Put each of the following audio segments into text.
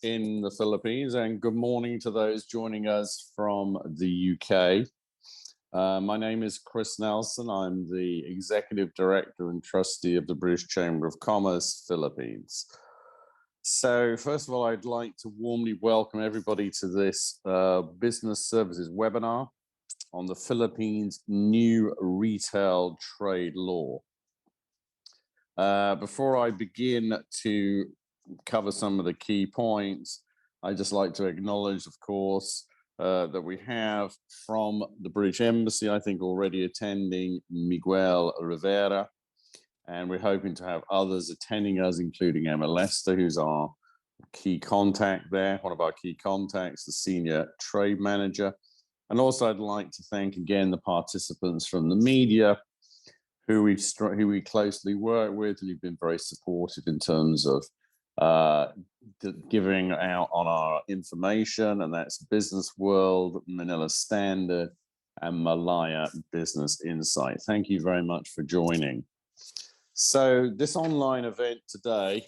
in the Philippines, and good morning to those joining us from the UK. My name is Chris Nelson. I'm the Executive Director and Trustee of the British Chamber of Commerce, Philippines. So first of all, I'd like to warmly welcome everybody to this business services webinar on the Philippines' new retail trade law. Before I begin to cover some of the key points, I'd just like to acknowledge, of course, that we have from the British Embassy, I think already attending, Miguel Rivera, and we're hoping to have others attending us, including Emma Lester, who's our key contact there, one of our key contacts, the Senior Trade Manager. And also I'd like to thank again the participants from the media who we closely work with and who've been very supportive in terms of giving out on our information, and that's Business World, Manila Standard, and Malaya Business Insight. Thank you very much for joining. So this online event today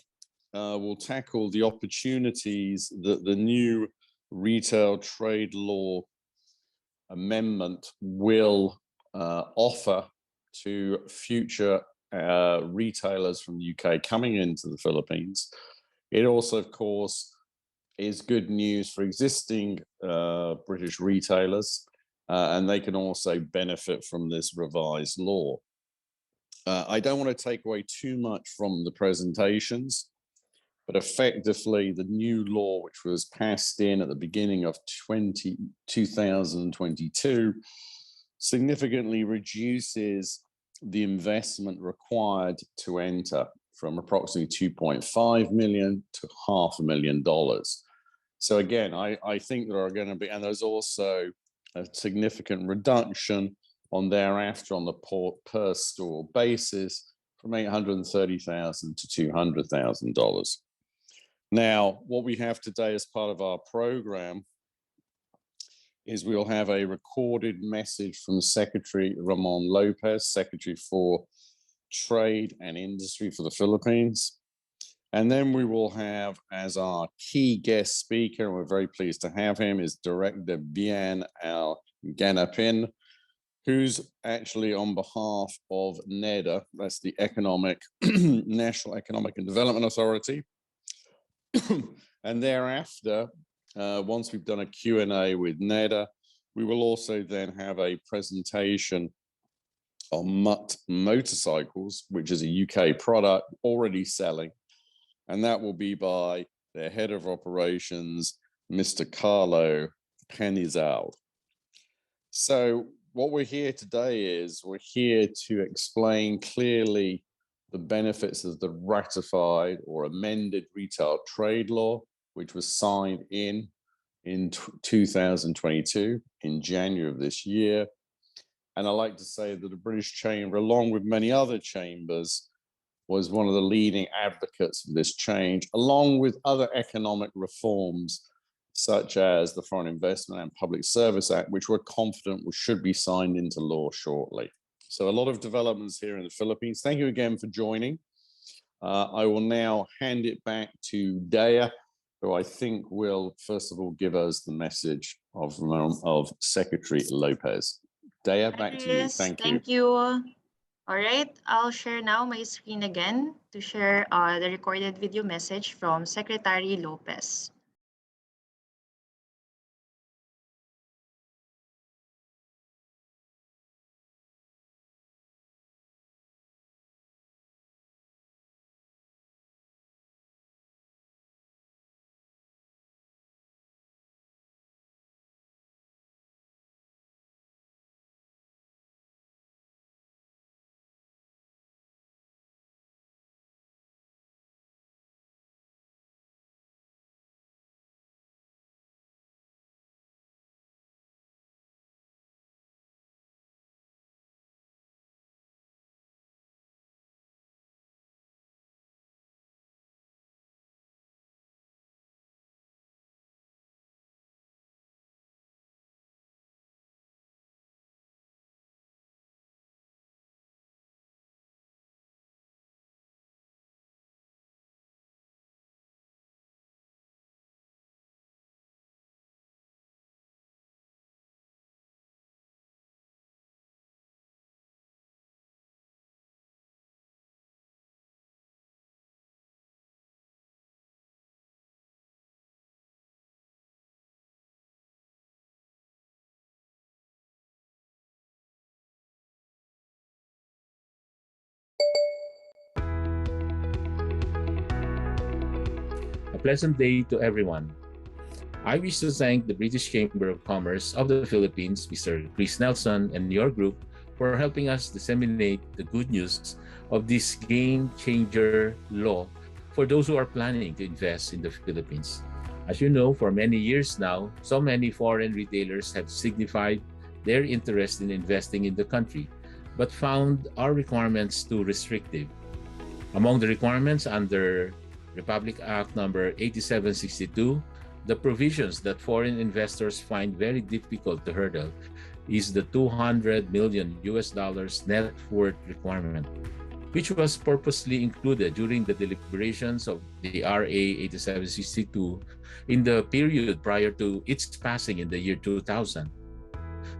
will tackle the opportunities that the new retail trade law amendment will offer to future retailers from the UK coming into the Philippines. It also, of course, is good news for existing British retailers, and they can also benefit from this revised law. I don't want to take away too much from the presentations, but effectively the new law, which was passed in at the beginning of 2022, significantly reduces the investment required to enter from approximately 2.5 million to $500,000. So again, I think there are going to be, and there's also a significant reduction on thereafter on the per store basis from $830,000 to $200,000. Now, what we have today as part of our program is we'll have a recorded message from Secretary Ramon Lopez, Secretary for Trade and Industry for the Philippines. And then we will have as our key guest speaker, and we're very pleased to have him, is Director Bien Al Ganapin, who's actually on behalf of NEDA, that's the National Economic and Development Authority. And thereafter, once we've done a Q&A with NEDA, we will also then have a presentation on Mutt Motorcycles, which is a UK product already selling. And that will be by their head of operations, Mr. Carlo Penizal. So what we're here today is we're here to explain clearly the benefits of the ratified or amended retail trade law, which was signed in 2022, in January of this year. And I like to say that the British Chamber, along with many other chambers, was one of the leading advocates of this change, along with other economic reforms, such as the Foreign Investment and Public Service Act, which we're confident should be signed into law shortly. So a lot of developments here in the Philippines. Thank you again for joining. I will now hand it back to Dea, who I think will, first of all, give us the message of Secretary Lopez. Dea, back to you. Thank you. Thank you. All right, I'll share now my screen again to share the recorded video message from Secretary Lopez. A pleasant day to everyone. I wish to thank the British Chamber of Commerce of the Philippines, Mr. Chris Nelson, and your group for helping us disseminate the good news of this game changer law for those who are planning to invest in the Philippines. As you know, for many years now, so many foreign retailers have signified their interest in investing in the country, but found our requirements too restrictive. Among the requirements under Republic Act number 8762, the provisions that foreign investors find very difficult to hurdle is the 200 million US dollars net worth requirement, which was purposely included during the deliberations of the RA 8762 in the period prior to its passing in the year 2000,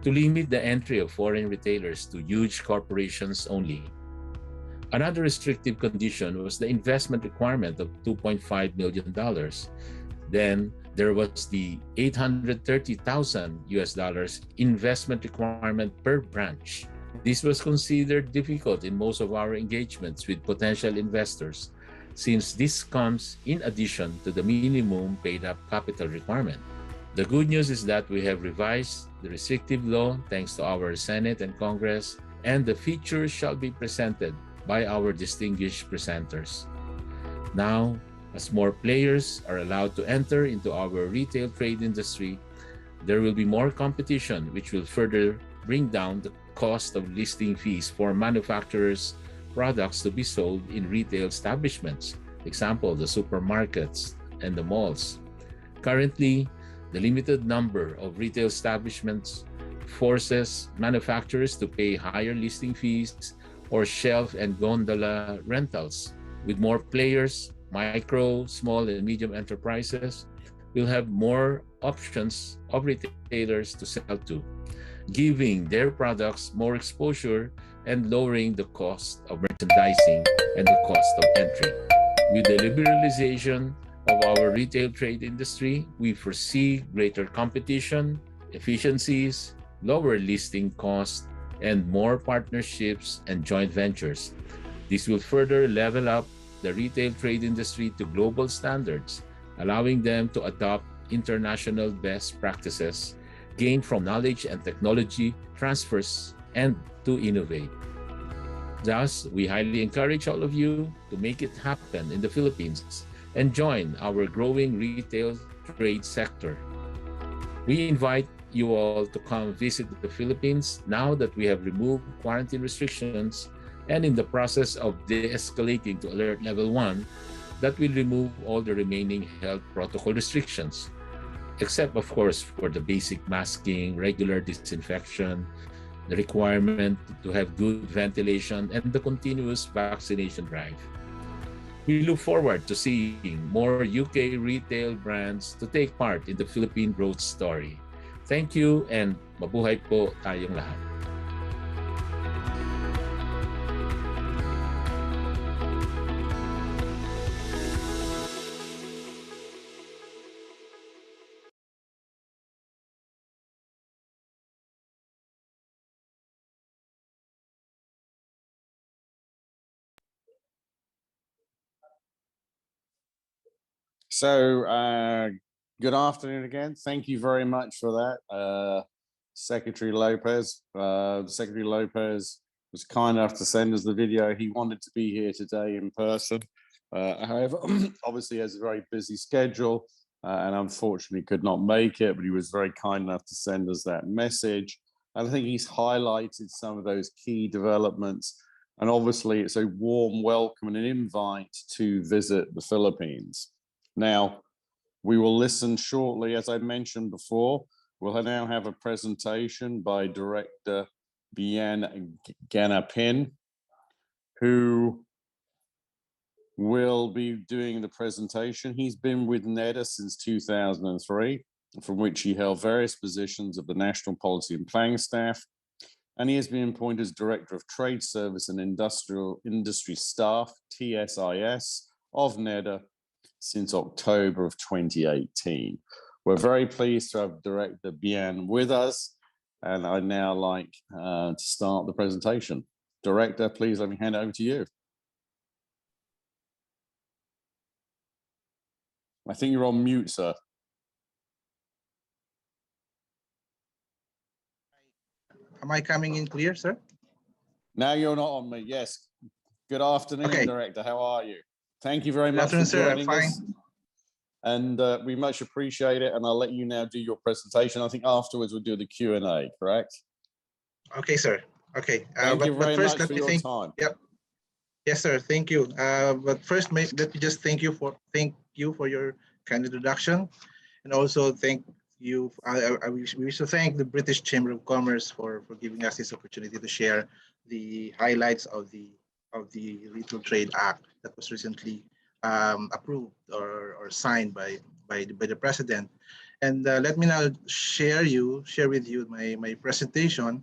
to limit the entry of foreign retailers to huge corporations only. Another restrictive condition was the investment requirement of $2.5 million. Then there was the 830,000 US dollars investment requirement per branch. This was considered difficult in most of our engagements with potential investors, since this comes in addition to the minimum paid-up capital requirement. The good news is that we have revised the restrictive law thanks to our Senate and Congress, and the features shall be presented by our distinguished presenters. Now, as more players are allowed to enter into our retail trade industry, there will be more competition, which will further bring down the cost of listing fees for manufacturers' products to be sold in retail establishments, example, the supermarkets and the malls. Currently, the limited number of retail establishments forces manufacturers to pay higher listing fees or shelf and gondola rentals. With more players, micro, small, and medium enterprises will have more options of retailers to sell to, giving their products more exposure and lowering the cost of merchandising and the cost of entry. With the liberalization of our retail trade industry, we foresee greater competition, efficiencies, lower listing costs, and more partnerships and joint ventures. This will further level up the retail trade industry to global standards, allowing them to adopt international best practices gained from knowledge and technology transfers and to innovate. Thus, we highly encourage all of you to make it happen in the Philippines and join our growing retail trade sector. We invite you all to come visit the Philippines now that we have removed quarantine restrictions and in the process of de-escalating to alert level 1, that will remove all the remaining health protocol restrictions, except of course for the basic masking, regular disinfection, the requirement to have good ventilation, and the continuous vaccination drive. We look forward to seeing more UK retail brands to take part in the Philippine growth story. Thank you and mabuhay po tayong lahat. So, good afternoon again. Thank you very much for that, Secretary Lopez. Secretary Lopez was kind enough to send us the video. He wanted to be here today in person. However, obviously has a very busy schedule and unfortunately could not make it, but he was very kind enough to send us that message. And I think he's highlighted some of those key developments. And obviously it's a warm welcome and an invite to visit the Philippines. Now, we will listen shortly, as I mentioned before. We'll now have a presentation by Director Bien Ganapin, who will be doing the presentation. He's been with NEDA since 2003, from which he held various positions of the National Policy and Planning Staff, and he has been appointed as Director of Trade Service and Industry Staff, TSIS, of NEDA since October of 2018. We're very pleased to have Director Bien with us, and I'd now like to start the presentation. Director, please let me hand it over to you. I think you're on mute, sir. Am I coming in clear, sir? Now you're not on me. Yes. Good afternoon, Okay. Director. How are you? Thank you very Good much for afternoon, sir. I'm joining us. fine. And we much appreciate it. And I'll let you now do your presentation. I think afterwards we'll do the Q&A, correct? Okay, sir. Okay. Thank you very first, much for your time. Yep. Yes, sir. Thank you. But first, let me just thank you for your kind introduction, and also thank you. We wish to thank the British Chamber of Commerce for giving us this opportunity to share the highlights of the Retail Trade Act that was recently approved or signed by the president. And let me now share with you my presentation.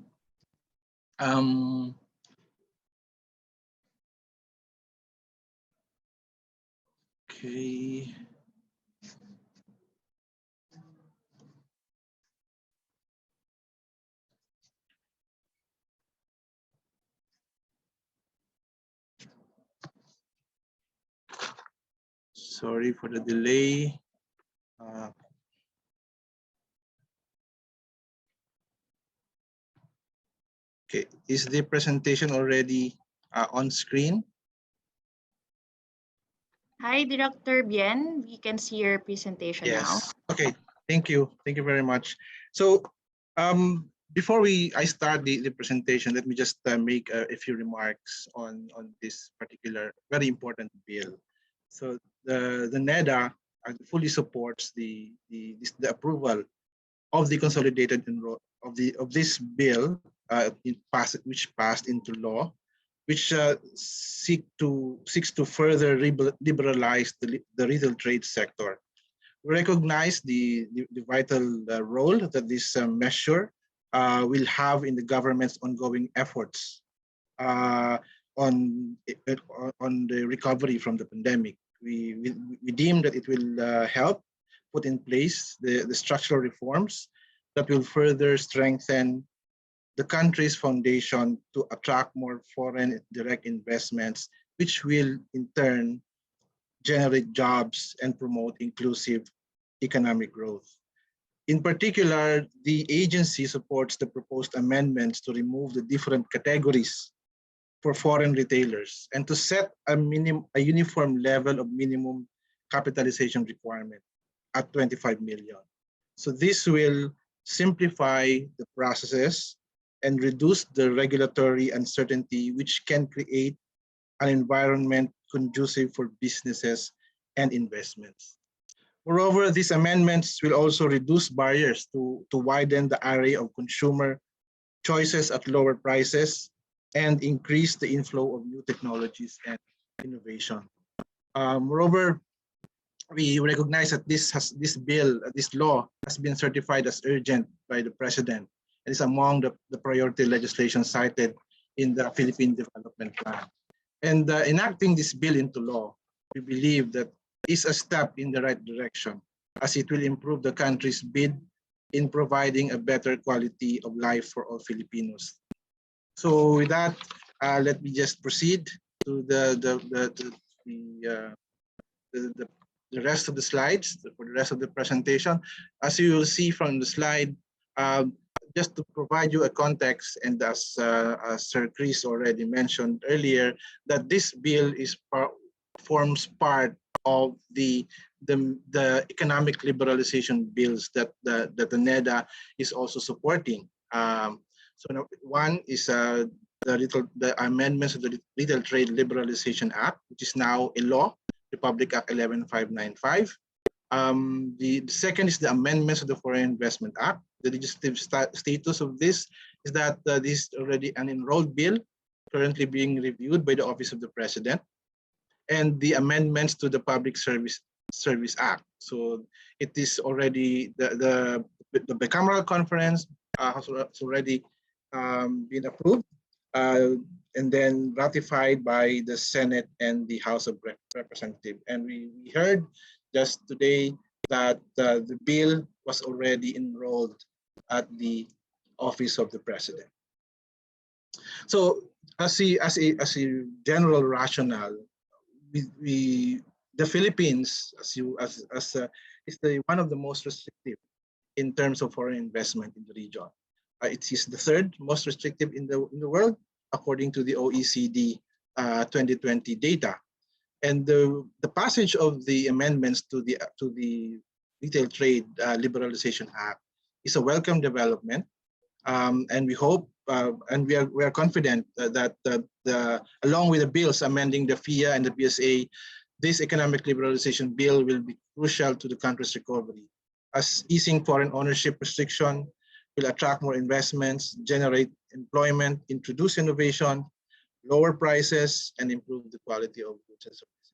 Okay. Sorry for the delay. Okay, is the presentation already on screen? Hi, Director Bien. We can see your presentation now. Yes. Okay. Thank you. Thank you very much. So before I start the presentation, let me just make a few remarks on this particular very important bill. So the NEDA fully supports the approval of the consolidated of this bill which passed into law, which seeks to further liberalize the retail trade sector. We recognize the vital role that this measure will have in the government's ongoing efforts on the recovery from the pandemic. We deem that it will help put in place the structural reforms that will further strengthen the country's foundation to attract more foreign direct investments, which will in turn generate jobs and promote inclusive economic growth. In particular, the agency supports the proposed amendments to remove the different categories for foreign retailers and to set a uniform level of minimum capitalization requirement at 25 million. So this will simplify the processes and reduce the regulatory uncertainty, which can create an environment conducive for businesses and investments. Moreover, these amendments will also reduce barriers to widen the array of consumer choices at lower prices and increase the inflow of new technologies and innovation. Moreover, we recognize that this law has been certified as urgent by the President and is among the priority legislation cited in the Philippine Development Plan. And enacting this bill into law, we believe that is a step in the right direction, as it will improve the country's bid in providing a better quality of life for all Filipinos. So with that, let me just proceed to the rest of the slides, for the rest of the presentation. As you will see from the slide, just to provide you a context, and as Sir Chris already mentioned earlier, that this bill forms part of the economic liberalization bills that the NEDA is also supporting. So one is the amendments of the Retail Trade Liberalization Act, which is now a law, Republic Act 11595. The second is the amendments of the Foreign Investment Act. The legislative status of this is that this is already an enrolled bill currently being reviewed by the Office of the President, and the amendments to the Public Service Act. So it is already the bicameral conference has already been approved and then ratified by the Senate and the House of Representatives. And we heard just today that the bill was already enrolled at the Office of the President. So as a general rationale, we the Philippines, is one of the most restrictive in terms of foreign investment in the region. It is the third most restrictive in the world, according to the OECD 2020 data. And the passage of the amendments to the Retail Trade Liberalization Act is a welcome development, and we hope and we are confident that along with the bills amending the FIA and the BSA, this economic liberalization bill will be crucial to the country's recovery, as easing foreign ownership restriction will attract more investments, generate employment, introduce innovation, lower prices, and improve the quality of goods and services.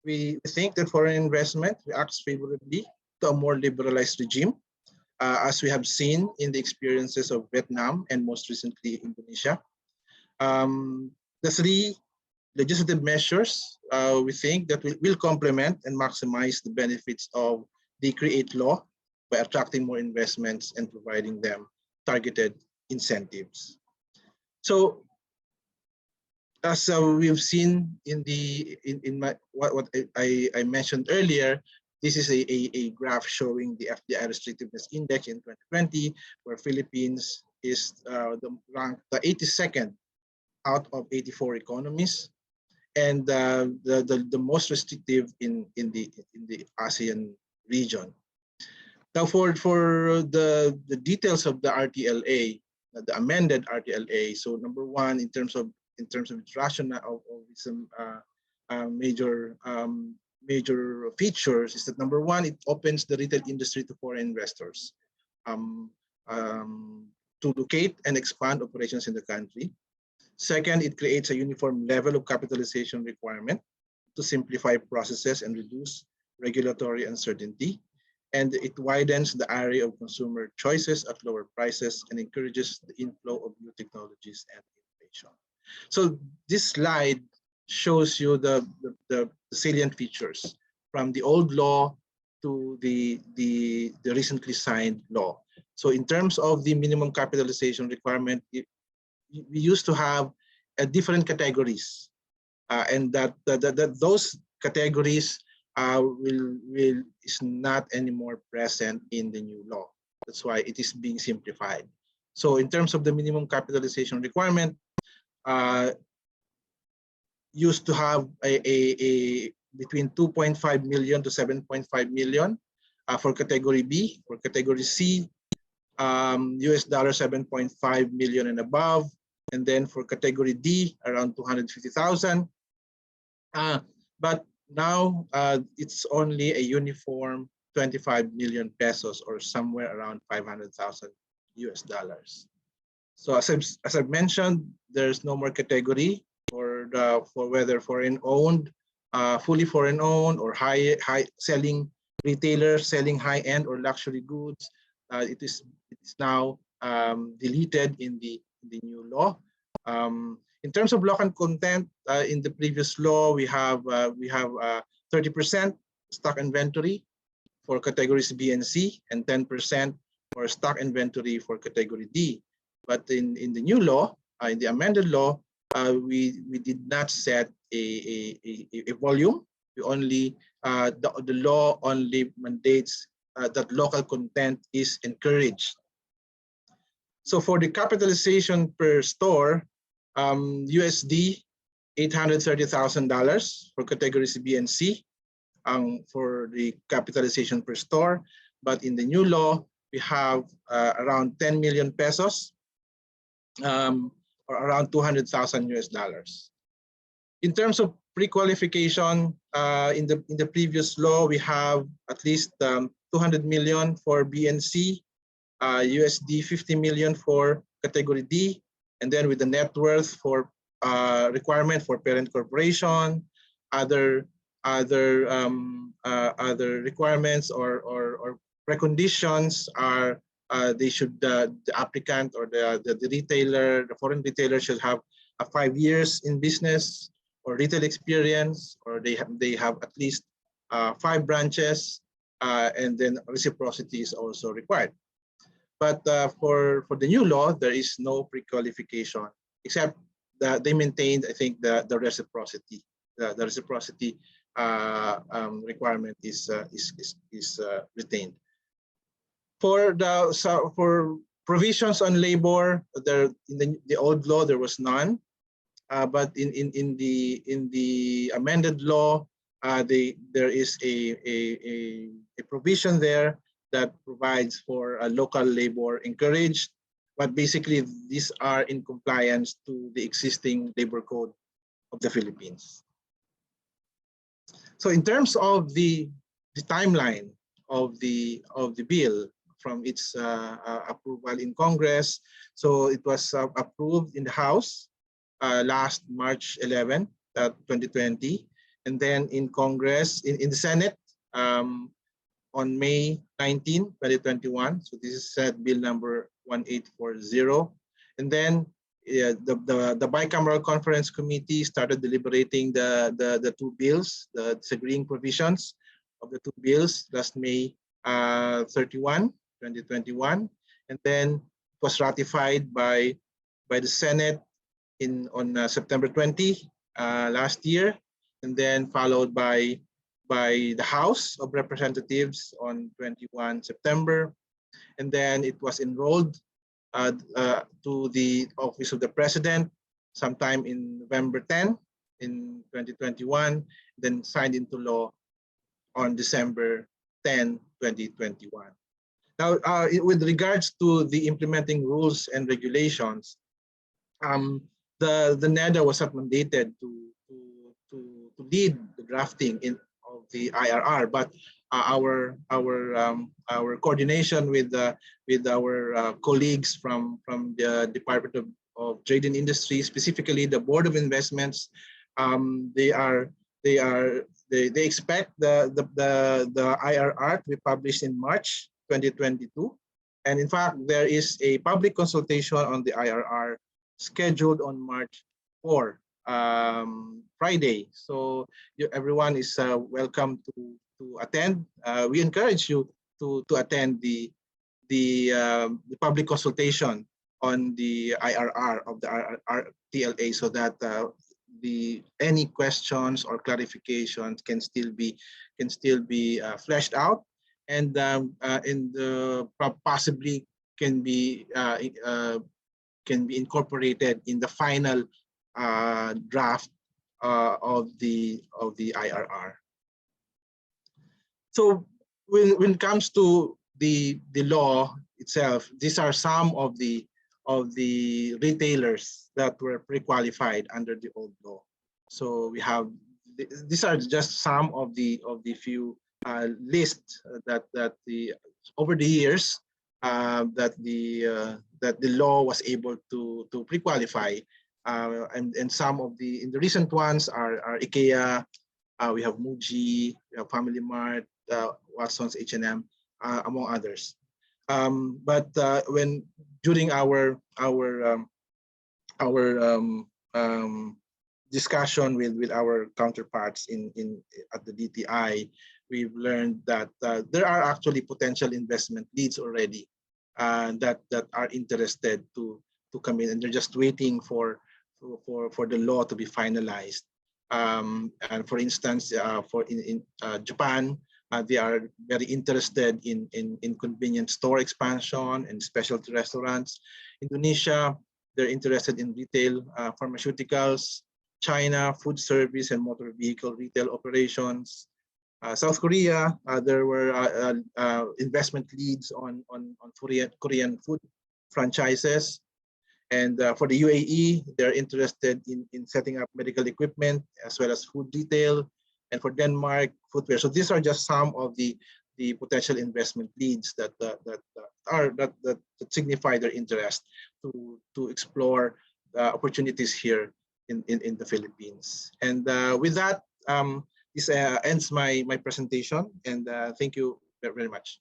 We think that foreign investment reacts favorably to a more liberalized regime, as we have seen in the experiences of Vietnam and most recently Indonesia. The three legislative measures we think that will complement and maximize the benefits of the CREATE law by attracting more investments and providing them targeted incentives. So, as we've seen in what I mentioned earlier, this is a graph showing the FDI restrictiveness index in 2020, where Philippines is ranked the 82nd out of 84 economies, and the most restrictive in the ASEAN region. Now, for the details of the RTLA, the amended RTLA. So number one, in terms of its rationale of some major features, is that number one, it opens the retail industry to foreign investors to locate and expand operations in the country. Second, it creates a uniform level of capitalization requirement to simplify processes and reduce regulatory uncertainty. And it widens the array of consumer choices at lower prices and encourages the inflow of new technologies and innovation. So this slide shows you the salient features from the old law to the recently signed law. So in terms of the minimum capitalization requirement, we used to have different categories, and that those categories is not anymore present in the new law. That's why it is being simplified. So in terms of the minimum capitalization requirement, used to have a between 2.5 million to 7.5 million for category B. For category C, US dollar 7.5 million and above, and then for category D, around 250,000. But now it's only a uniform 25 million pesos, or somewhere around 500,000 US dollars. So as I've mentioned, there's no more category for whether foreign owned, fully foreign owned, or high selling retailers selling high end or luxury goods. It is now deleted in the new law. In terms of local content, in the previous law, we have 30% stock inventory for categories B and C, and 10% for stock inventory for category D. But in the new law, in the amended law, we did not set a volume. We only the law only mandates that local content is encouraged. So for the capitalization per store, USD $830,000 for categories B and C for the capitalization per store. But in the new law, we have around 10 million pesos, or around 200,000 US dollars. In terms of pre-qualification, in the previous law, we have at least 200 million for B and C, USD 50 million for category D, and then with the net worth for requirement for parent corporation, other requirements or preconditions are the applicant or the retailer, the foreign retailer, should have 5 years in business or retail experience, or they have at least 5 branches, and then reciprocity is also required. But for the new law, there is no pre-qualification, except that they maintained, I think, the reciprocity. The reciprocity requirement is retained. For provisions on labor, there in the old law there was none, but in the amended law, there is a provision there that provides for a local labor encouraged, but basically these are in compliance to the existing labor code of the Philippines. So in terms of the timeline of the bill from its approval in Congress, so it was approved in the House last March 11, 2020, and then in Congress, in the Senate on May 19, 2021. So this is bill number 1840. And then the bicameral conference committee started deliberating the two bills, the disagreeing provisions of the two bills last May 31, 2021. And then it was ratified by the Senate on September 20 last year, and then followed by the House of Representatives on 21 September, and then it was enrolled to the Office of the President sometime in November 10 in 2021, then signed into law on December 10, 2021. Now, with regards to the implementing rules and regulations, the NEDA was mandated to lead the drafting of the IRR, but our coordination with our colleagues from the Department of Trade and Industry, specifically the Board of Investments, they expect the IRR to be published in March 2022, and in fact there is a public consultation on the IRR scheduled on March 4, Friday. So everyone is welcome to attend. We encourage you to attend the public consultation on the IRR of the TLA, so that any questions or clarifications can still be fleshed out, and possibly can be incorporated in the final draft of the IRR. So when it comes to the law itself, these are some of the retailers that were pre-qualified under the old law. So we have, these are just some of the few lists that over the years that the law was able to pre-qualify, and some of in the recent ones are IKEA, we have Muji, we have Family Mart, Watson's, H&M, among others. But when during our discussion with our counterparts at the DTI, we've learned that there are actually potential investment leads already that are interested to come in, and they're just waiting for the law to be finalized. And for instance, in Japan, they are very interested in convenience store expansion and specialty restaurants. Indonesia, they're interested in retail pharmaceuticals. China, food service and motor vehicle retail operations. South Korea, there were investment leads on Korean food franchises. And for the UAE, they're interested in setting up medical equipment as well as food retail. And for Denmark, footwear. So these are just some of the potential investment leads that signify their interest to explore opportunities here in the Philippines. And with that, this ends my presentation, and thank you very much.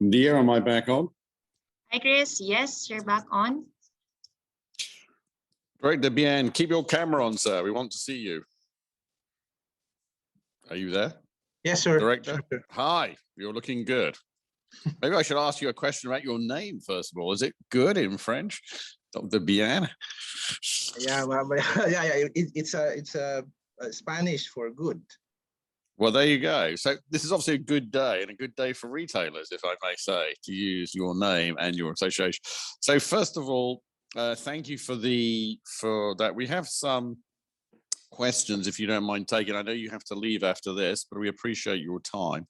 Dear, am I back on? Hi, Chris. Yes, you're back on. Director Bien, keep your camera on, sir. We want to see you. Are you there? Yes, sir. Director? Sure. Hi, you're looking good. Maybe I should ask you a question about your name first of all. Is it good in French, Dr. Bien? Yeah, it's a Spanish for good. Well, there you go. So this is obviously a good day and a good day for retailers, if I may say, to use your name and your association. So first of all, thank you for that. We have some questions, if you don't mind taking. I know you have to leave after this, but we appreciate your time.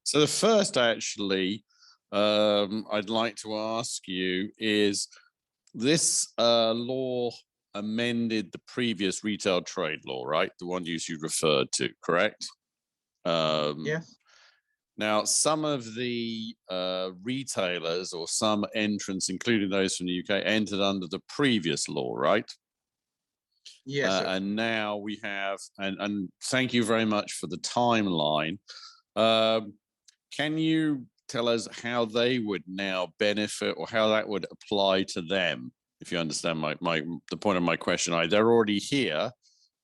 So the first, actually, I'd like to ask you is this law amended the previous retail trade law, right? The one you referred to, correct? Yes. Now, some of the retailers or some entrants, including those from the UK, entered under the previous law, right? Yes. And now we have, and thank you very much for the timeline. Can you tell us how they would now benefit or how that would apply to them? If you understand the point of my question, they're already here.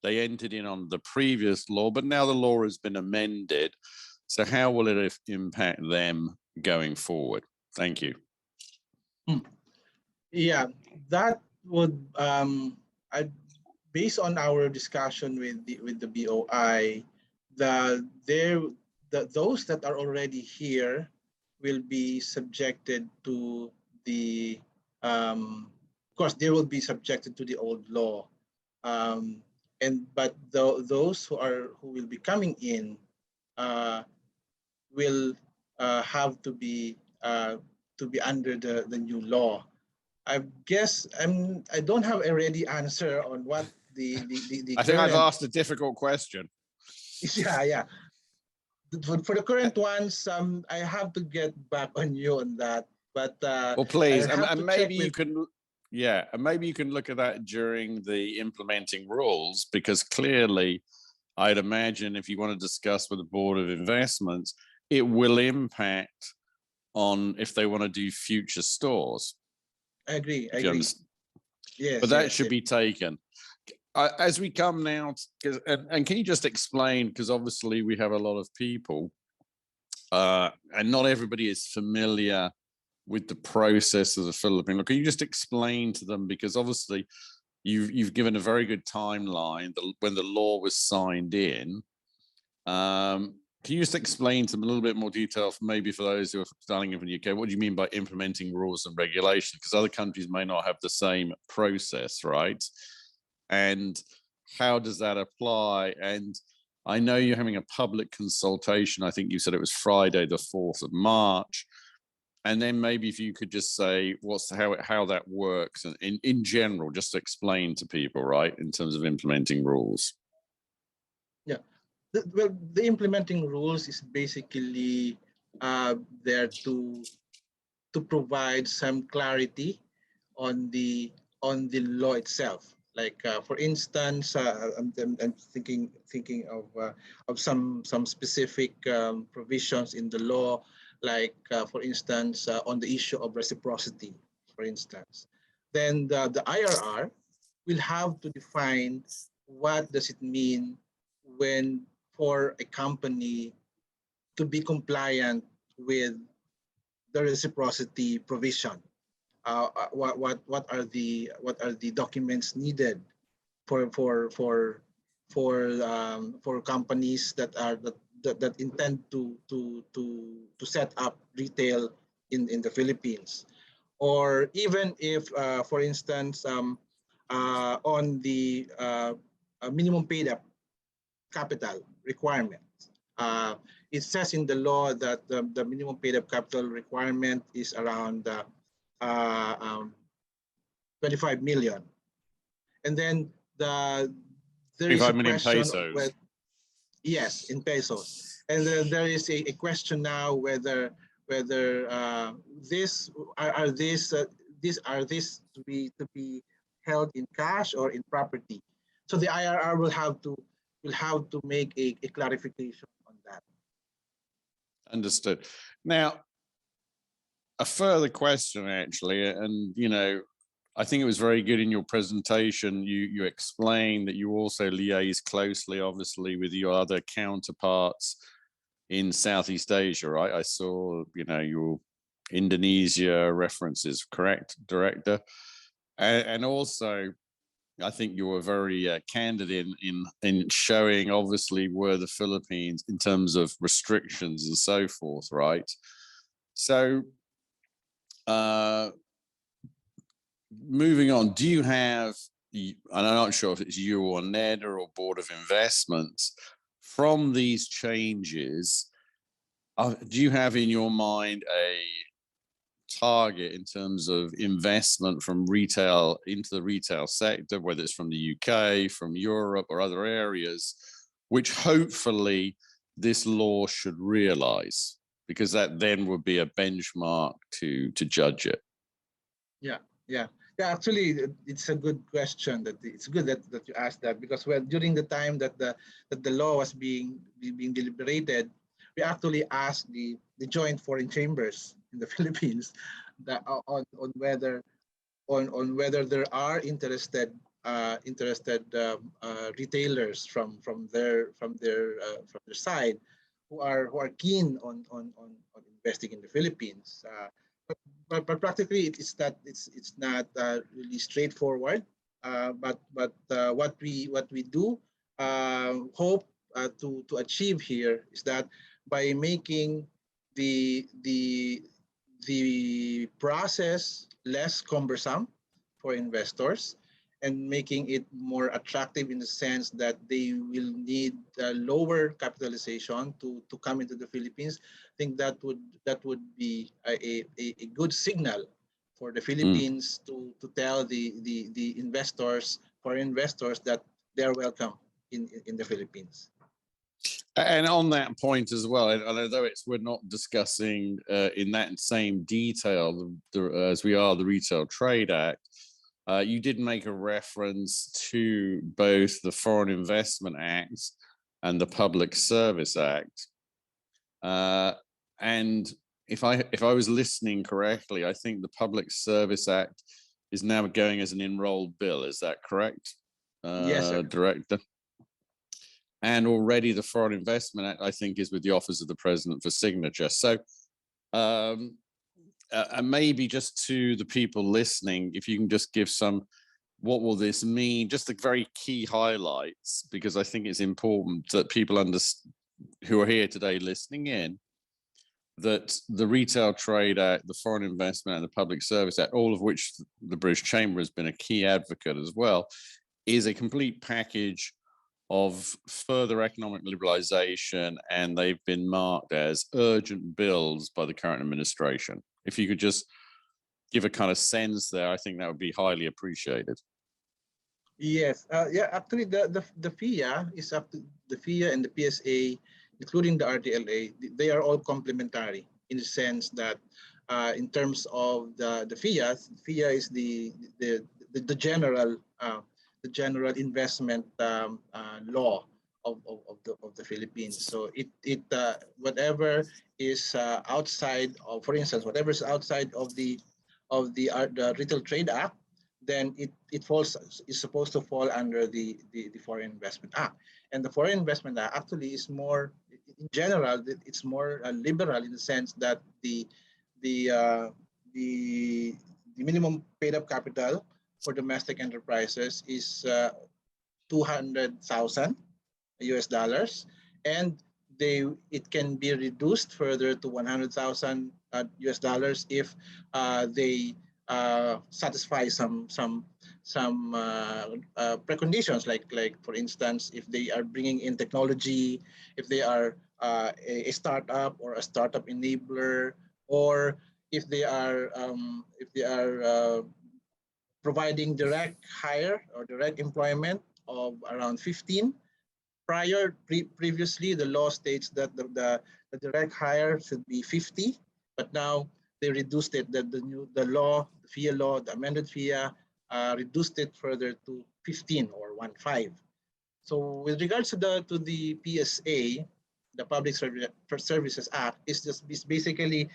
They entered in on the previous law, but now the law has been amended. So how will it impact them going forward? Thank you. Yeah, that would based on our discussion with the BOI, those that are already here will be subjected to the of course they will be subjected to the old law, but those who will be coming in will have to be under the new law. I guess I don't have a ready answer on what the I think I've asked a difficult question. Yeah. For the current ones, I have to get back on you on that. But well, please, and maybe you can. Yeah, and maybe you can look at that during the implementing rules, because clearly, I'd imagine if you want to discuss with the Board of Investments, it will impact on if they want to do future stores. I agree. Yes, but that should be taken. As we come now, and can you just explain, because obviously we have a lot of people, and not everybody is familiar with the process of the Philippine law. Can you just explain to them, because obviously you've given a very good timeline when the law was signed in. Can you just explain to them a little bit more detail, maybe for those who are starting in from the UK, what do you mean by implementing rules and regulations? Because other countries may not have the same process, right? And how does that apply? And I know you're having a public consultation. I think you said it was Friday, the 4th of March. And then maybe if you could just say how that works and in general, just to explain to people, right, in terms of implementing rules. Yeah. The implementing rules is basically there to provide some clarity on the law itself. Like for instance, I'm thinking of some specific provisions in the law, like for instance on the issue of reciprocity, for instance. Then the IRR will have to define what does it mean when for a company to be compliant with the reciprocity provision. What are the documents needed for companies that intend to set up retail in the Philippines, or even if for instance on the minimum paid up capital requirement. It says in the law that the minimum paid up capital requirement is around 25 million. And then there is a question with, yes, in pesos. And then there is a question now whether these to be held in cash or in property. So the IRR will have to make a clarification on that. Understood. Now, a further question, actually, and I think it was very good in your presentation. You explained that you also liaise closely, obviously, with your other counterparts in Southeast Asia, right? I saw, your Indonesia references, correct, Director? And also, I think you were very candid in showing, obviously, where the Philippines in terms of restrictions and so forth, right? So, moving on, do you have, and I'm not sure if it's you or NEDA or Board of Investments, from these changes, do you have in your mind a target in terms of investment from retail into the retail sector, whether it's from the UK, from Europe, or other areas, which hopefully this law should realize, because that then would be a benchmark to judge it? Yeah. Actually, it's a good question. It's good that you asked that, because during the time that the law was being deliberated, we actually asked the joint foreign chambers in the Philippines that on whether there are interested retailers from their side who are keen on investing in the Philippines. But practically it's not really straightforward. But what we do hope to achieve here is that by making the process less cumbersome for investors and making it more attractive in the sense that they will need lower capitalization to come into the Philippines, I think that would be a good signal for the Philippines to tell the investors, foreign investors, that they are welcome in the Philippines. And on that point as well, and although we're not discussing in that same detail as we are the Retail Trade Act, you did make a reference to both the Foreign Investment Act and the Public Service Act. And if I was listening correctly, I think the Public Service Act is now going as an enrolled bill. Is that correct, Yes, sir. Director? And already the Foreign Investment Act, I think, is with the Office of the President for signature. So maybe just to the people listening, if you can just give what will this mean? Just the very key highlights, because I think it's important that people who are here today listening in, that the Retail Trade Act, the Foreign Investment and the Public Service Act, all of which the British Chamber has been a key advocate as well, is a complete package of further economic liberalization, and they've been marked as urgent bills by the current administration. If you could just give a kind of sense there, I think that would be highly appreciated. Yes, actually the FIA is up to the FIA and the PSA, including the RTLA. They are all complementary in the sense that in terms of the FIA is the general investment law of the Philippines. So it whatever is outside of, for instance, whatever is outside of the Retail Trade Act, then it is supposed to fall under the Foreign Investment Act. And the Foreign Investment Act actually is more, in general, it's more liberal in the sense that the minimum paid up capital for domestic enterprises is $200,000 US, and it can be reduced further to $100,000 US if they satisfy some preconditions, like for instance, if they are bringing in technology, if they are a startup or a startup enabler, or if they are providing direct hire or direct employment of around 15. Previously, the law states that the direct hire should be 50, but now they reduced it. The FIA law, the amended FIA, reduced it further to 15 or 15. So with regards to the PSA, the Public Services Act, is basically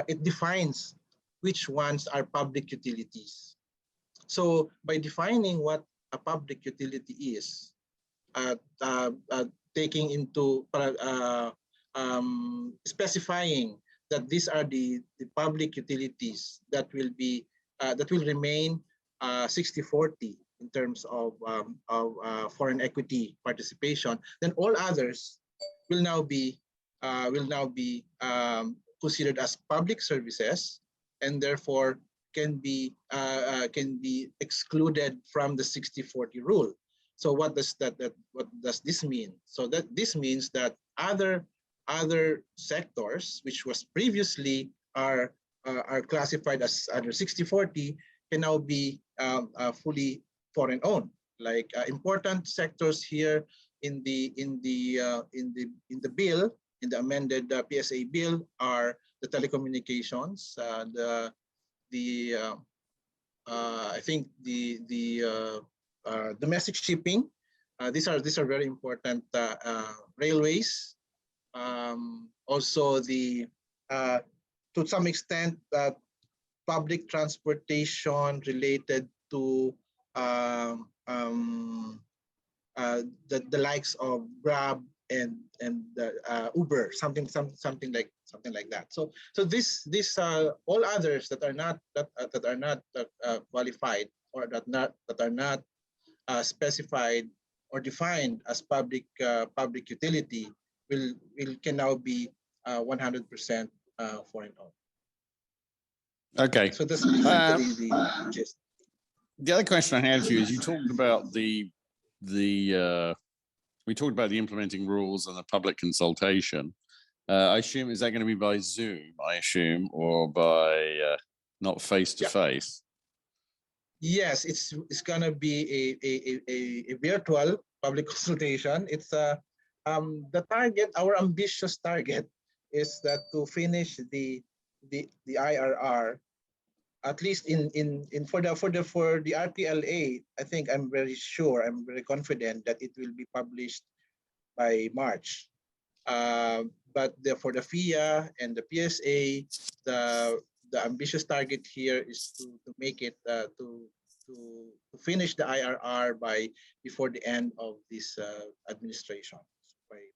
it defines which ones are public utilities. So by defining what a public utility is, taking into specifying that these are the public utilities that will be that will remain 60-40 in terms of foreign equity participation, then all others will now be considered as public services, and therefore can be excluded from the 60-40 rule. So what does what does this mean? So that this means that other sectors which was previously are classified as under 60-40 can now be fully foreign owned. Like important sectors here in the bill, in the amended PSA bill, are the telecommunications, I think the domestic shipping. These are very important. Railways, also the to some extent public transportation related to the likes of Grab and Uber, something like that. So this all others that are not qualified, or that are not specified or defined as public utility can now be 100% foreign owned. Okay. So that's basically the gist. The other question I had for you is, you talked about we talked about the implementing rules and the public consultation. I assume, is that going to be by Zoom, I assume, or by not face to face? Yes, it's going to be a virtual public consultation. It's the target, our ambitious target is that to finish the IRR, at least for the RTLA. I think I'm very confident that it will be published by March. But for the FIA and the PSA, the ambitious target here is to make it to finish the IRR before the end of this administration.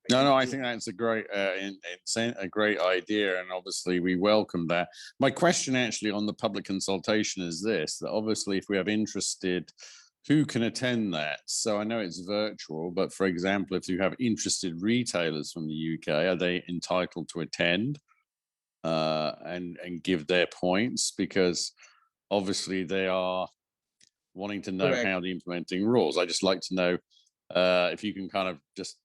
No, I think that's a great idea, and obviously we welcome that. My question actually on the public consultation is this: that obviously if we have interested, who can attend that? So I know it's virtual, but for example, if you have interested retailers from the UK, are they entitled to attend and give their points? Because obviously they are wanting to know how the implementing rules. I just like to know if you can kind of just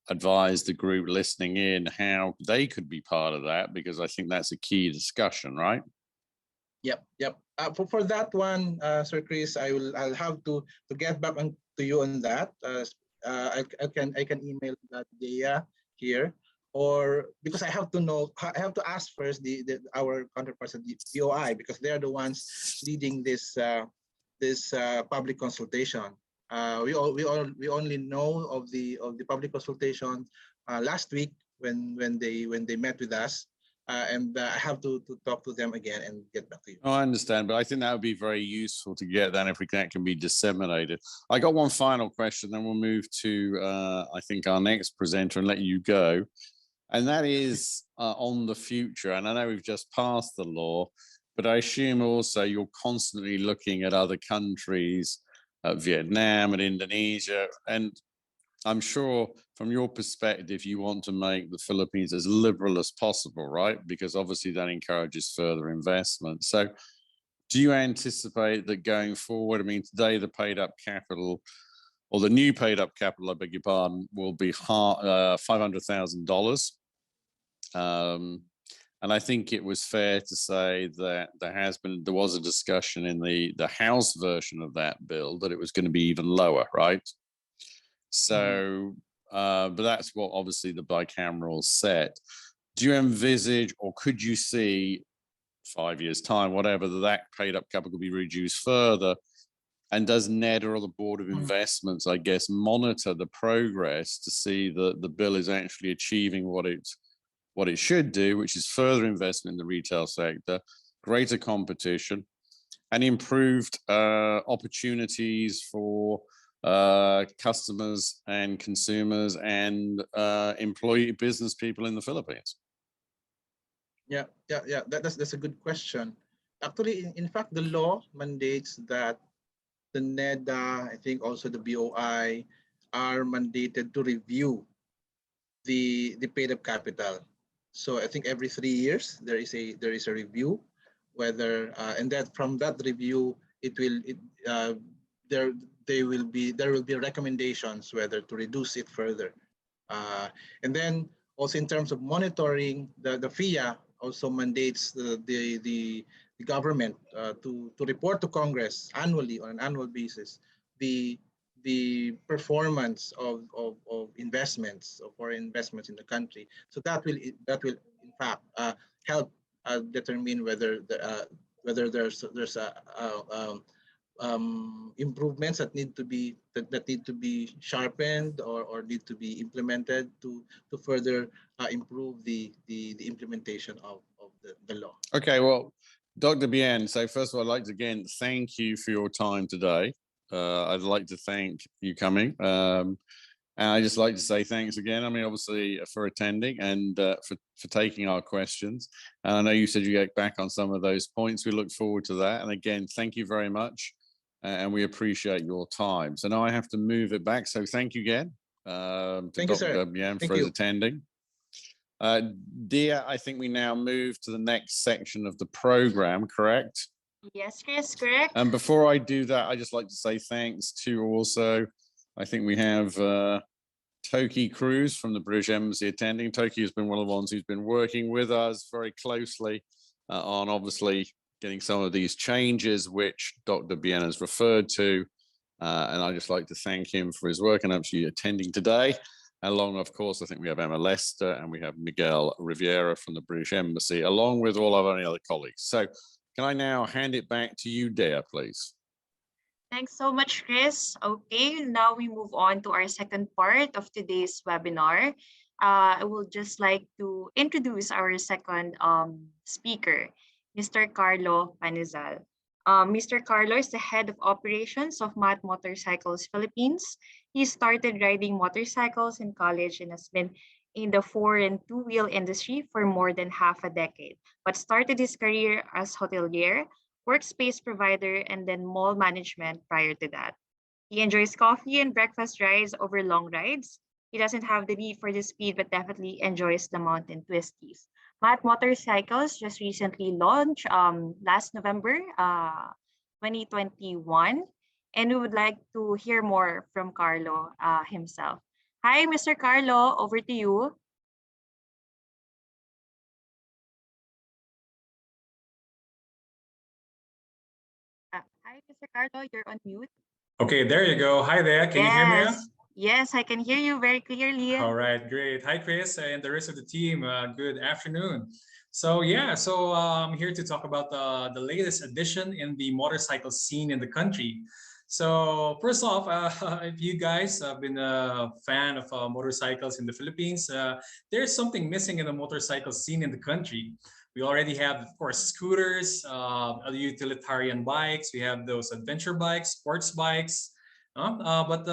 advise the group listening in how they could be part of that, because I think that's a key discussion, right? Yep. For that one, Sir Chris, I'll have to get back to you on that. I can email that data here, or because I have to ask first our counterparts at the BOI, because they are the ones leading this public consultation. We only know of the public consultation last week when they met with us, and I have to talk to them again and get back to you. Oh, I understand, but I think that would be very useful to get that if that can be disseminated. I got one final question, then we'll move to I think our next presenter and let you go, and that is on the future. And I know we've just passed the law, but I assume also you're constantly looking at other countries. Vietnam and Indonesia, and I'm sure from your perspective you want to make the Philippines as liberal as possible, right? Because obviously that encourages further investment. So do you anticipate that going forward, I mean, today the paid up capital, or the new paid up capital, I beg your pardon, will be $500,000. And I think it was fair to say that there was a discussion in the House version of that bill that it was going to be even lower, right? So, but that's what obviously the bicameral set. Do you envisage, or could you see 5 years' time, whatever, that paid up capital could be reduced further? And does NEDA or the Board of Investments, I guess, monitor the progress to see that the bill is actually achieving what it should do, which is further investment in the retail sector, greater competition, and improved opportunities for customers and consumers and employee business people in the Philippines? Yeah. That's a good question. Actually, in fact, the law mandates that the NEDA, I think also the BOI, are mandated to review the paid up capital. So I think every 3 years there is a review, whether and that from that review there there will be recommendations whether to reduce it further. And then also in terms of monitoring, the FIA also mandates the government to report to Congress annually on an annual basis the performance of investments, of foreign investments in the country. So that will in fact help determine whether there's improvements that need to be sharpened or need to be implemented to further improve the implementation of the law. Okay, well, Dr. Bien, so first of all, I'd like to again thank you for your time today. I'd like to thank you coming. And I just like to say thanks again. I mean, obviously for attending and for taking our questions. And I know you said you get back on some of those points. We look forward to that. And again, thank you very much. And we appreciate your time. So now I have to move it back. So thank you again to Dr. Bien for attending. Dia, I think we now move to the next section of the program, correct? Yes, Chris, correct. And before I do that, I just like to say thanks to also, I think we have Toki Cruz from the British Embassy attending. Toki has been one of the ones who's been working with us very closely on obviously getting some of these changes which Dr. Bien has referred to. And I just like to thank him for his work and actually attending today. Along, of course, I think we have Emma Lester and we have Miguel Riviera from the British Embassy, along with all of our other colleagues. So can I now hand it back to you, Dea, please? Thanks so much, Chris. Okay, now we move on to our second part of today's webinar. I would just like to introduce our second speaker, Mr. Carlo Panizal. Mr. Carlo is the head of operations of Mutt Motorcycles Philippines. He started riding motorcycles in college and has been in the 4- and 2-wheel industry for more than half a decade, but started his career as hotelier, workspace provider, and then mall management prior to that. He enjoys coffee and breakfast rides over long rides. He doesn't have the need for the speed, but definitely enjoys the mountain twisties. Mutt Motorcycles just recently launched last November 2021, and we would like to hear more from Carlo himself. Hi, Mr. Carlo, over to you. Hi, Mr. Carlo, you're on mute. Okay, there you go. Hi there. Can you hear me now? Yes, I can hear you very clearly. All right, great. Hi, Chris, and the rest of the team. Good afternoon. So yeah, I'm here to talk about the latest addition in the motorcycle scene in the country. So first off, if you guys have been a fan of motorcycles in the Philippines, there's something missing in the motorcycle scene in the country. We already have, of course, scooters, utilitarian bikes. We have those adventure bikes, sports bikes. But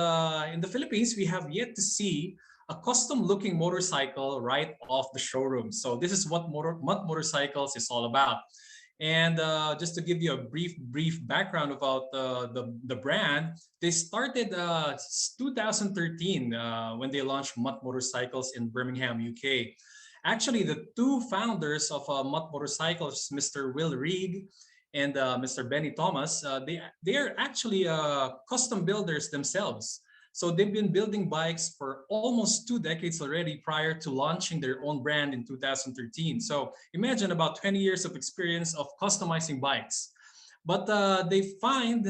in the Philippines, we have yet to see a custom-looking motorcycle right off the showroom. So this is what Mutt Motorcycles is all about. And just to give you a brief background about the brand, they started 2013 when they launched Mutt Motorcycles in Birmingham, UK. Actually, the two founders of Mutt Motorcycles, Mr. Will Rigg and Mr. Benny Thomas, they are actually custom builders themselves. So they've been building bikes for almost 2 decades already prior to launching their own brand in 2013. So imagine about 20 years of experience of customizing bikes. But they find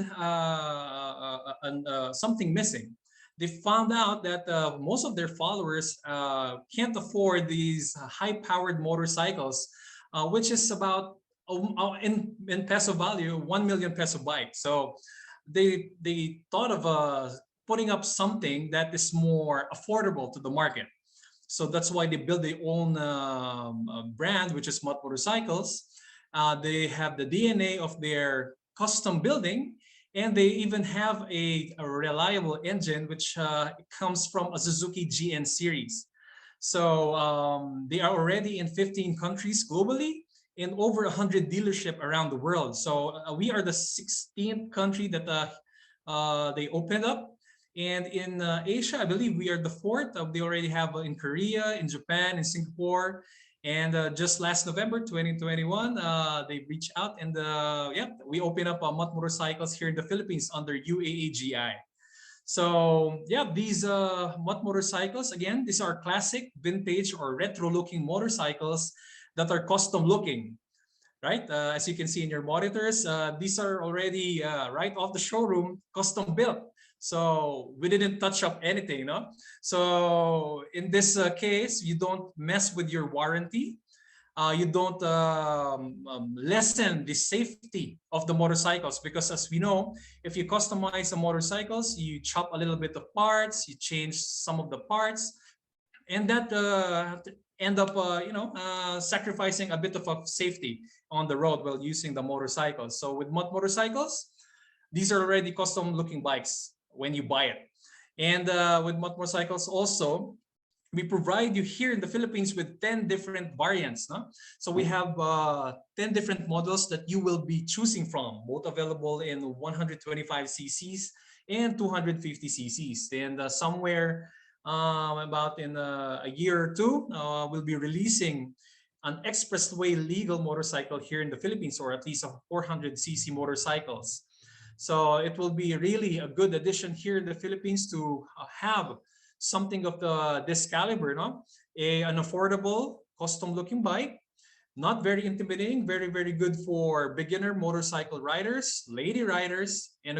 something missing. They found out that most of their followers can't afford these high-powered motorcycles, which is about in peso value, 1 million peso bike. So they thought of putting up something that is more affordable to the market. So that's why they build their own brand, which is Mutt Motorcycles. They have the DNA of their custom building, And they even have a reliable engine, which comes from a Suzuki GN series. So they are already in 15 countries globally and over 100 dealerships around the world. So we are the 16th country that they opened up. And in Asia, I believe we are the fourth. They already have in Korea, in Japan, in Singapore. And just last November 2021, they reached out and yeah, we opened up Mutt Motorcycles here in the Philippines under UAAGI. So yeah, these Mutt Motorcycles, again, these are classic, vintage, or retro-looking motorcycles that are custom looking, right? As you can see in your monitors, these are already right off the showroom, custom built. So we didn't touch up anything, no? So in this case, you don't mess with your warranty. You don't lessen the safety of the motorcycles, because as we know, if you customize the motorcycles, you chop a little bit of parts, you change some of the parts, and that end up sacrificing a bit of safety on the road while using the motorcycles. So with Mutt Motorcycles, these are already custom looking bikes when you buy it. And with Mutt Motorcycles also, we provide you here in the Philippines with 10 different variants. No? So we have 10 different models that you will be choosing from, both available in 125 cc's and 250 cc's. And somewhere about in a year or two, we'll be releasing an expressway legal motorcycle here in the Philippines, or at least a 400cc motorcycles. So it will be really a good addition here in the Philippines to have something of this caliber, no? An affordable, custom-looking bike, not very intimidating, very, very good for beginner motorcycle riders, lady riders, and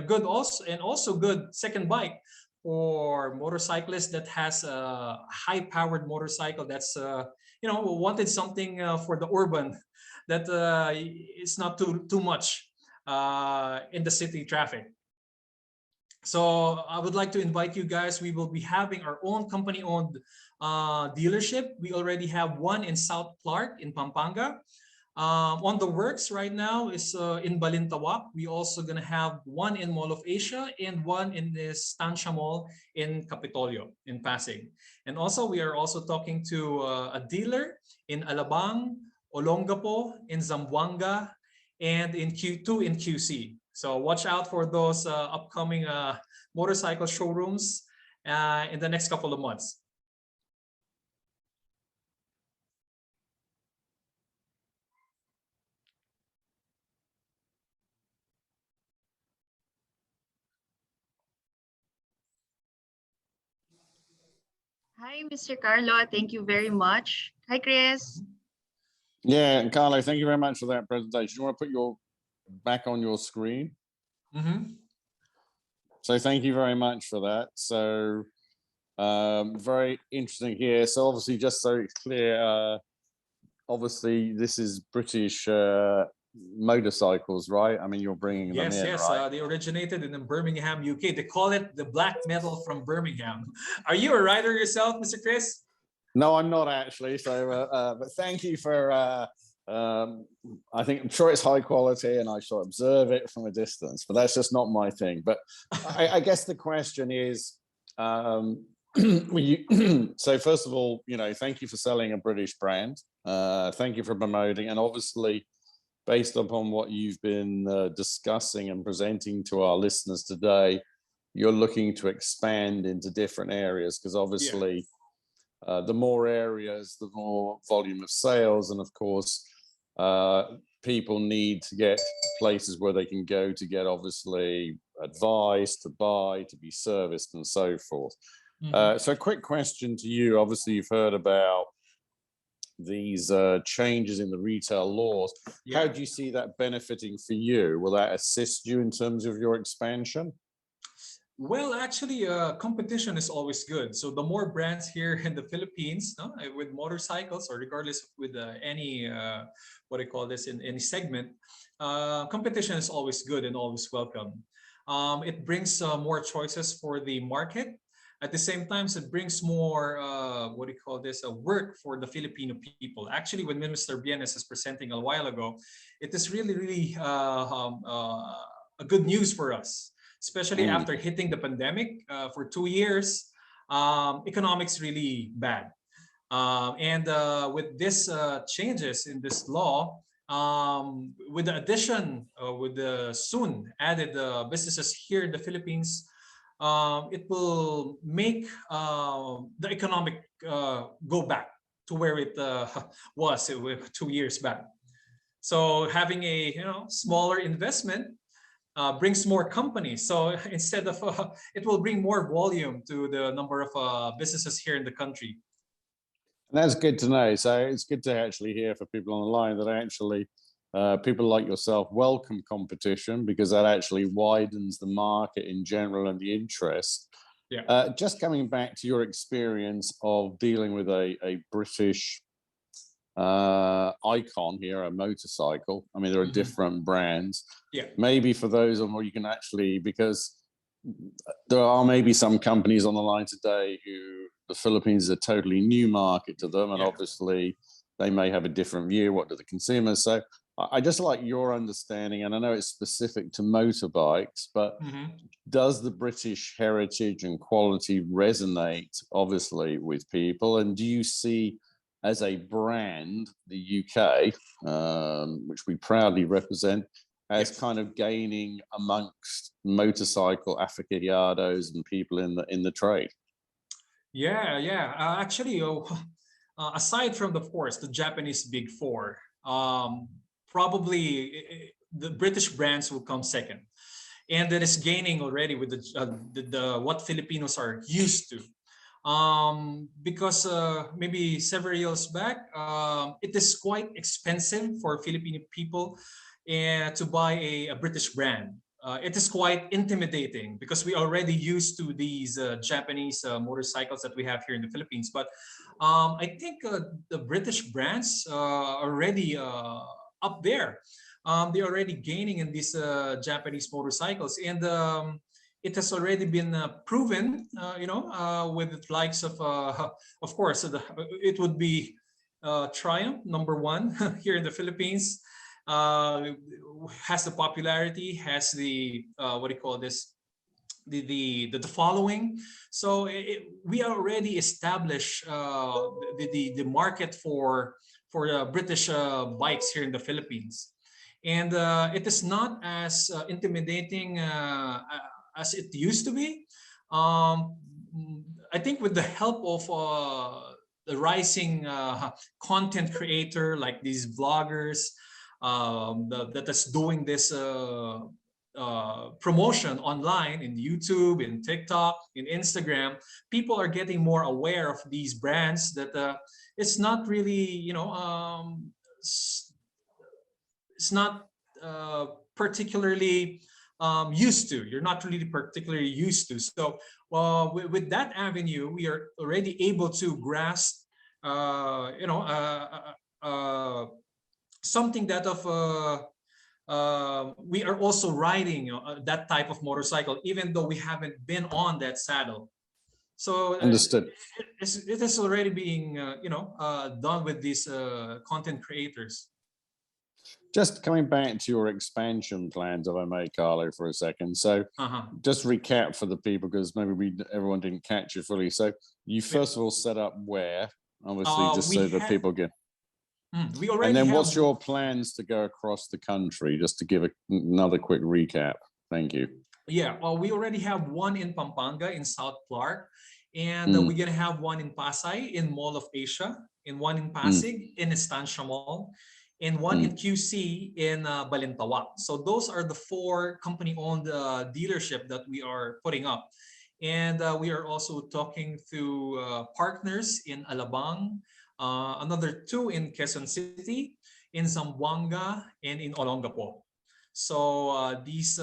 also good second bike for motorcyclists that has a high-powered motorcycle that's wanted something for the urban that is not too much in the city traffic. So I would like to invite you guys. We will be having our own company-owned dealership. We already have one in South Clark in Pampanga. On the works right now is in Balintawak. We also gonna have one in Mall of Asia and one in the Estancia Mall in Capitolio in Pasig. And also we are also talking to a dealer in Alabang, Olongapo, in Zamboanga, and in Q2 in QC. So watch out for those upcoming motorcycle showrooms in the next couple of months. Hi, Mr. Carlo. Thank you very much. Hi, Chris. Yeah, and Carlo, thank you very much for that presentation. You want to put your back on your screen? Mm-hmm. So thank you very much for that. So very interesting here. So obviously, just so it's clear, obviously this is British motorcycles, right? I mean, you're bringing them in, right? They originated in Birmingham, UK. They call it the black metal from Birmingham. Are you a rider yourself, Mr. Chris? No, I'm not actually. So, but thank you for. I think I'm sure it's high quality, and I shall observe it from a distance. But that's just not my thing. But I guess the question is, so first of all, thank you for selling a British brand. Thank you for promoting, and obviously, based upon what you've been discussing and presenting to our listeners today, you're looking to expand into different areas because obviously. Yeah. The more areas, the more volume of sales. And of course, people need to get places where they can go to get obviously advice, to buy, to be serviced and so forth. Mm-hmm. So a quick question to you. Obviously, you've heard about these changes in the retail laws. Yeah. How do you see that benefiting for you? Will that assist you in terms of your expansion? Well, actually, competition is always good. So the more brands here in the Philippines, with motorcycles or regardless with any, what I call this, in any segment, competition is always good and always welcome. It brings more choices for the market. At the same time, it brings more, what do you call this, work for the Filipino people. Actually, when Mr. Bienes is presenting a while ago, it is really, really a good news for us, especially Mm. after hitting the pandemic for 2 years. Economics really bad. And with this changes in this law, with the addition, with the soon added businesses here in the Philippines, it will make the economic go back to where it was 2 years back. So having a smaller investment brings more companies. So instead of it will bring more volume to the number of businesses here in the country. And that's good to know. So it's good to actually hear for people on the line that actually people like yourself welcome competition, because that actually widens the market in general and the interest. Yeah. Just coming back to your experience of dealing with a British icon here, a motorcycle. I mean, there are different brands. Yeah. Maybe for those on where you can actually, because there are maybe some companies on the line today who the Philippines is a totally new market to them, and Yeah. obviously they may have a different view. What do the consumers? So I just like your understanding, and I know it's specific to motorbikes, but does the British heritage and quality resonate obviously with people? And do you see as a brand the UK, which we proudly represent, as Yes. kind of gaining amongst motorcycle aficionados and people in the trade? Yeah, yeah. Actually, aside from the Japanese Big Four, probably the British brands will come second, and that is gaining already with the what Filipinos are used to. Because maybe several years back, it is quite expensive for Filipino people to buy a British brand. It is quite intimidating because we already used to these Japanese motorcycles that we have here in the Philippines. But I think the British brands are already up there. They're already gaining in these Japanese motorcycles, and it has already been proven, with the likes of course, it would be Triumph, #1 here in the Philippines. Has the popularity, has the what do you call this? The following. So we already established the market for British bikes here in the Philippines, and it is not as intimidating as it used to be. I think with the help of the rising content creator like these vloggers that is doing this promotion online in YouTube, in TikTok, in Instagram, people are getting more aware of these brands that it's not really, it's not particularly used to. You're not really particularly used to. So with that avenue, we are already able to grasp, something that we are also riding that type of motorcycle, even though we haven't been on that saddle. So Understood. it is already being done with these content creators. Just coming back to your expansion plans, if I may, Carlo, for a second. So just recap for the people, because maybe everyone didn't catch it fully. So you first of all set up where, obviously, just so that people get. We already and then have, what's your plans to go across the country? Just to give another quick recap. Thank you. Yeah, well, we already have one in Pampanga in South Clark, and we're gonna have one in Pasay in Mall of Asia, and one in Pasig in Estancia Mall, and one in QC in Balintawak. So those are the 4 company-owned dealership that we are putting up. And we are also talking to partners in Alabang, another 2 in Quezon City, in Zamboanga, and in Olongapo. So these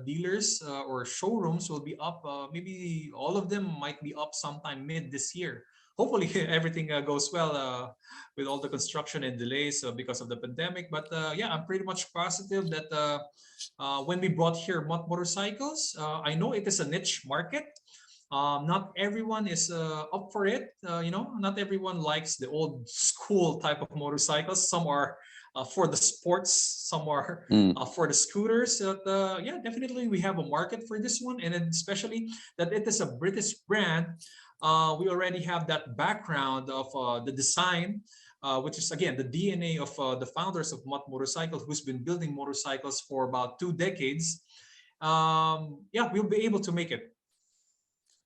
dealers or showrooms will be up. Maybe all of them might be up sometime mid this year. Hopefully everything goes well with all the construction and delays because of the pandemic. But yeah, I'm pretty much positive that when we brought here Mutt Motorcycles, I know it is a niche market. Not everyone is up for it. Not everyone likes the old school type of motorcycles. Some are for the sports, some are for the scooters. Yeah, definitely we have a market for this one, and especially that it is a British brand. We already have that background of the design, which is again the DNA of the founders of Mutt Motorcycles, who's been building motorcycles for about 2 decades. Yeah, we'll be able to make it.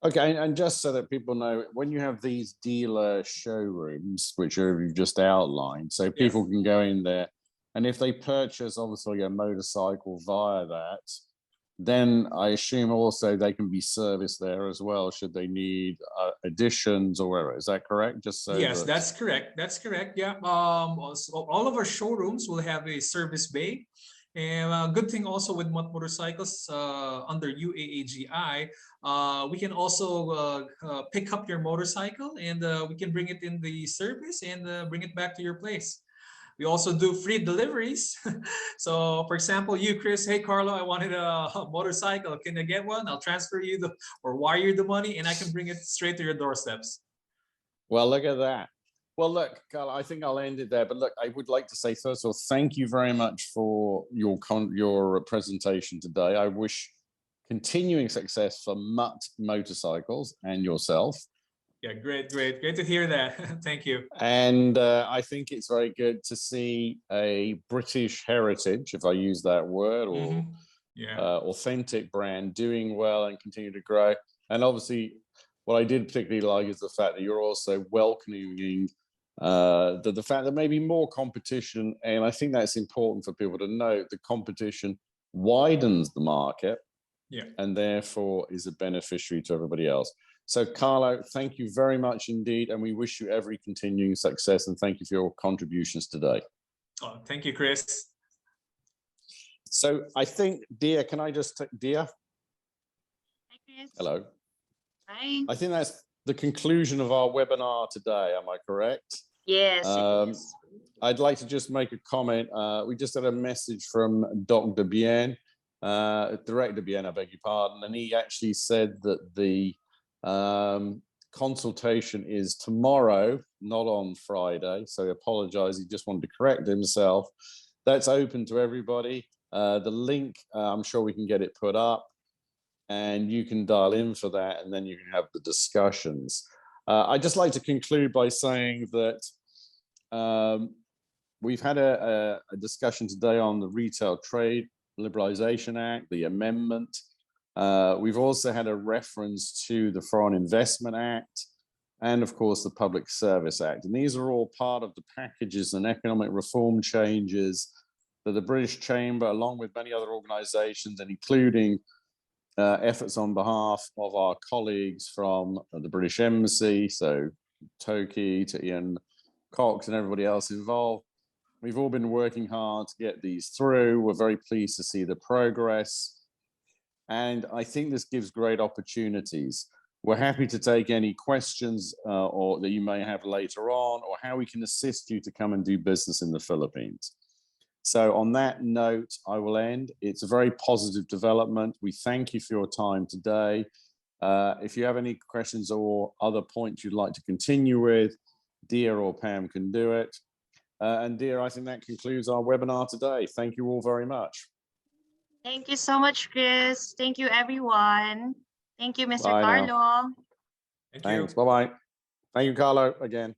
Okay, and just so that people know, when you have these dealer showrooms, which you've just outlined, so people can go in there, and if they purchase obviously a motorcycle via that, then I assume also they can be serviced there as well, should they need additions or whatever. Is that correct? Just so yes, that's correct. That's correct. Yeah. So all of our showrooms will have a service bay. And good thing also with Mutt Motorcycles under UAAGI, we can also pick up your motorcycle and we can bring it in the service and bring it back to your place. We also do free deliveries. So for example, you, Chris, hey, Carlo, I wanted a motorcycle. Can I get one? I'll transfer you or wire you the money and I can bring it straight to your doorsteps. Well, look at that. Well, look, Carl, I think I'll end it there. But look, I would like to say, first of all, thank you very much for your presentation today. I wish continuing success for Mutt Motorcycles and yourself. Yeah, great to hear that. Thank you. And I think it's very good to see a British heritage, if I use that word, or authentic brand doing well and continue to grow. And obviously, what I did particularly like is the fact that you're also welcoming the fact that maybe more competition, and I think that's important for people to know, the competition widens the market, and therefore is a beneficiary to everybody else. So Carlo, thank you very much indeed, and we wish you every continuing success, and thank you for your contributions today. Oh, thank you, Chris. So I think, Dia, can I just Dia? Hi, Chris. Hello. Hi. I think that's the conclusion of our webinar today. Am I correct? Yes, it is. I'd like to just make a comment. We just had a message from Dr. Bien, Director Bien, I beg your pardon, and he actually said that the consultation is tomorrow, not on Friday. So he apologized. He just wanted to correct himself. That's open to everybody. The link, I'm sure we can get it put up, and you can dial in for that, and then you can have the discussions. I'd just like to conclude by saying that we've had a discussion today on the Retail Trade Liberalization Act, the amendment. We've also had a reference to the Foreign Investment Act and, of course, the Public Service Act. And these are all part of the packages and economic reform changes that the British Chamber, along with many other organizations, and including efforts on behalf of our colleagues from the British Embassy, so Toki to Ian Cox and everybody else involved. We've all been working hard to get these through. We're very pleased to see the progress. And I think this gives great opportunities. We're happy to take any questions or that you may have later on, or how we can assist you to come and do business in the Philippines. So on that note, I will end. It's a very positive development. We thank you for your time today. If you have any questions or other points you'd like to continue with, Dia or Pam can do it. And Dia, I think that concludes our webinar today. Thank you all very much. Thank you so much, Chris. Thank you, everyone. Thank you, Mr. Bye now. Carlo. Thank Thanks. you. Bye-bye. Thank you, Carlo, again.